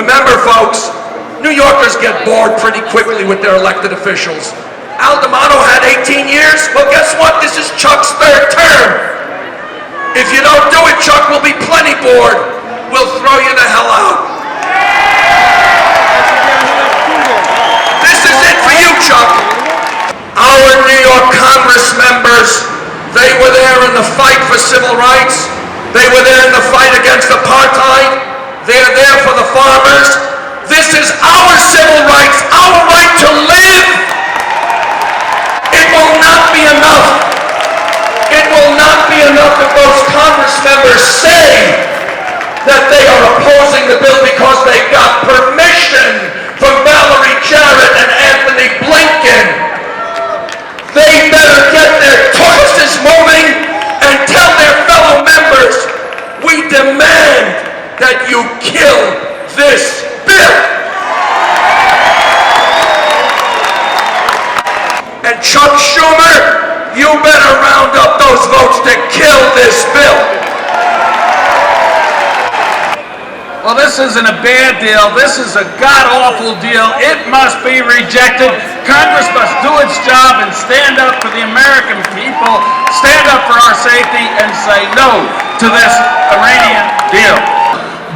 Remember, folks, New Yorkers get bored pretty quickly with their elected officials. Aldemano had 18 years. Well, guess what? This is Chuck's third term. If you don't do it, Chuck will be plenty bored. We'll throw you the hell out. This is it for you, Chuck. Our New York Congress members, they were there in the fight for civil rights. They were there in the fight against apartheid. They're there for the farmers. This is our civil rights, our right to live. It will not be enough. It will not be enough if those Congress members say that they are opposing the bill because they got permission from Valerie Jarrett and Anthony Blinken. They better get their tortoises moving and tell their fellow members, we demand that you kill this bill. And Chuck Schumer, you better round up those votes to kill this bill. Well, this isn't a bad deal. This is a god-awful deal. It must be rejected. Congress must do its job and stand up for the American people, stand up for our safety, and say no to this Iranian deal.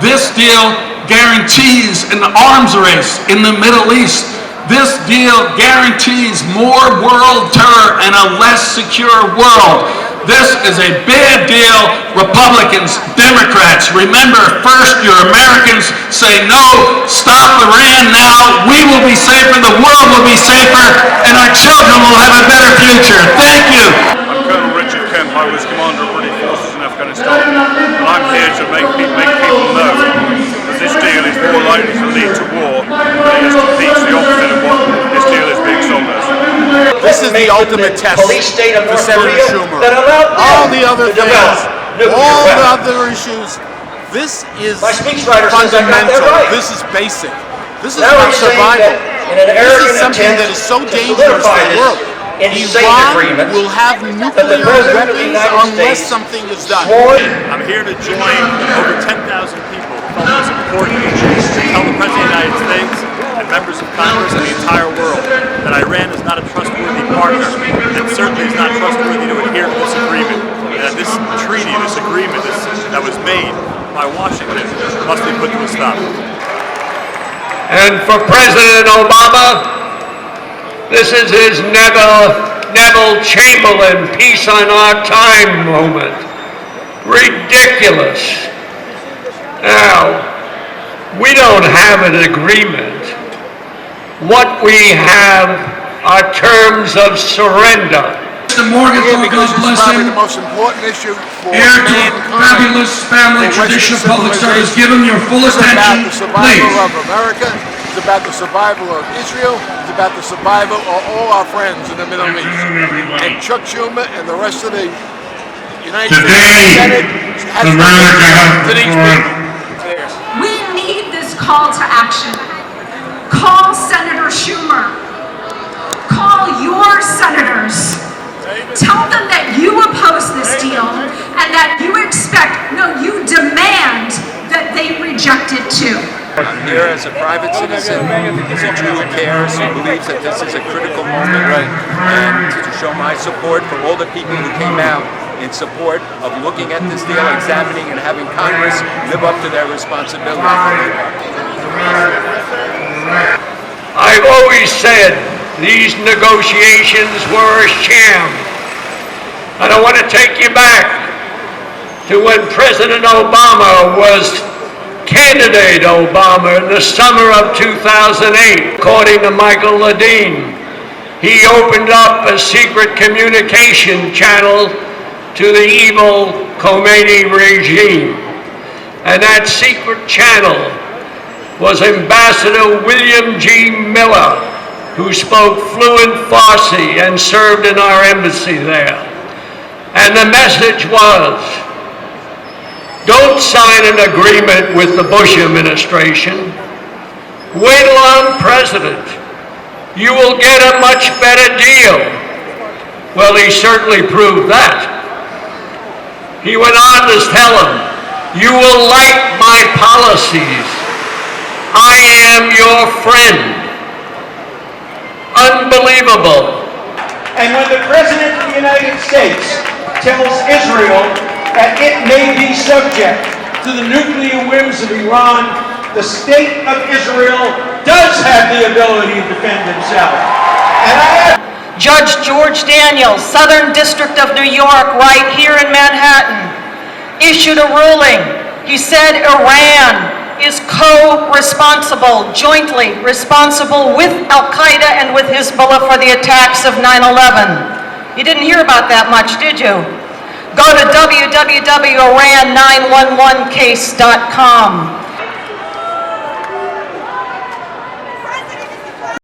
This deal guarantees an arms race in the Middle East. This deal guarantees more world terror and a less secure world. This is a bad deal. Republicans, Democrats, remember first your Americans say no, stop Iran now. We will be safer, the world will be safer, and our children will have a better future. Thank you. I'm Colonel Richard Kemp. I was commander of British forces in Afghanistan. And I'm here to make people know that this deal is more likely to lead to war than it is to peace, the opposite of what this deal is being sold as. This is the ultimate test for Senator Schumer. All the other things, all the other issues, this is fundamental. This is basic. This is about survival. This is something that is so dangerous to the world. Iran will have nuclear weapons unless something is done. I'm here to join over 10,000 people who felt it was important to tell the President of the United States and members of Congress and the entire world that Iran is not a trustworthy partner and certainly is not trustworthy to adhere to this agreement. And that this treaty, this agreement that was made by Washington must be put to a stop. And for President Obama, this is his Neville Chamberlain peace on our time moment. Ridiculous. Now, we don't have an agreement. What we have are terms of surrender. Mr. Morgan, God bless him. The most important issue for Heir to a fabulous family tradition of public service. Give him your full attention, please. It's about the survival please. of America. It's about the survival of Israel. It's about the survival of all our friends in the Middle East. And Chuck Schumer and the rest of the United States Senate has to these people. We need this call to action. Call Senator Schumer. Call your senators. Tell them that you oppose this deal and that you expect, no, you demand that they reject it too. I'm here as a private citizen, as a Jew who cares, who believes that this is a critical moment, and to show my support for all the people who came out in support of looking at this deal, examining and having Congress live up to their responsibility. I've always said these negotiations were a sham. And I want to take you back to when President Obama was candidate Obama in the summer of 2008. According to Michael Ledeen, he opened up a secret communication channel to the evil Khomeini regime. And that secret channel was Ambassador William G. Miller, who spoke fluent Farsi and served in our embassy there. And the message was, don't sign an agreement with the Bush administration. Wait till I'm president. You will get a much better deal. Well, he certainly proved that. He went on to tell him, you will like my policies. I am your friend. Unbelievable. And when the President of the United States tells Israel that it may be subject to the nuclear whims of Iran, the state of Israel does have the ability to defend itself. And Judge George Daniels, Southern District of New York, right here in Manhattan, issued a ruling. He said Iran is co-responsible, jointly responsible with Al-Qaeda and with Hezbollah for the attacks of 9/11. You didn't hear about that much, did you? Go to www.iran911case.com.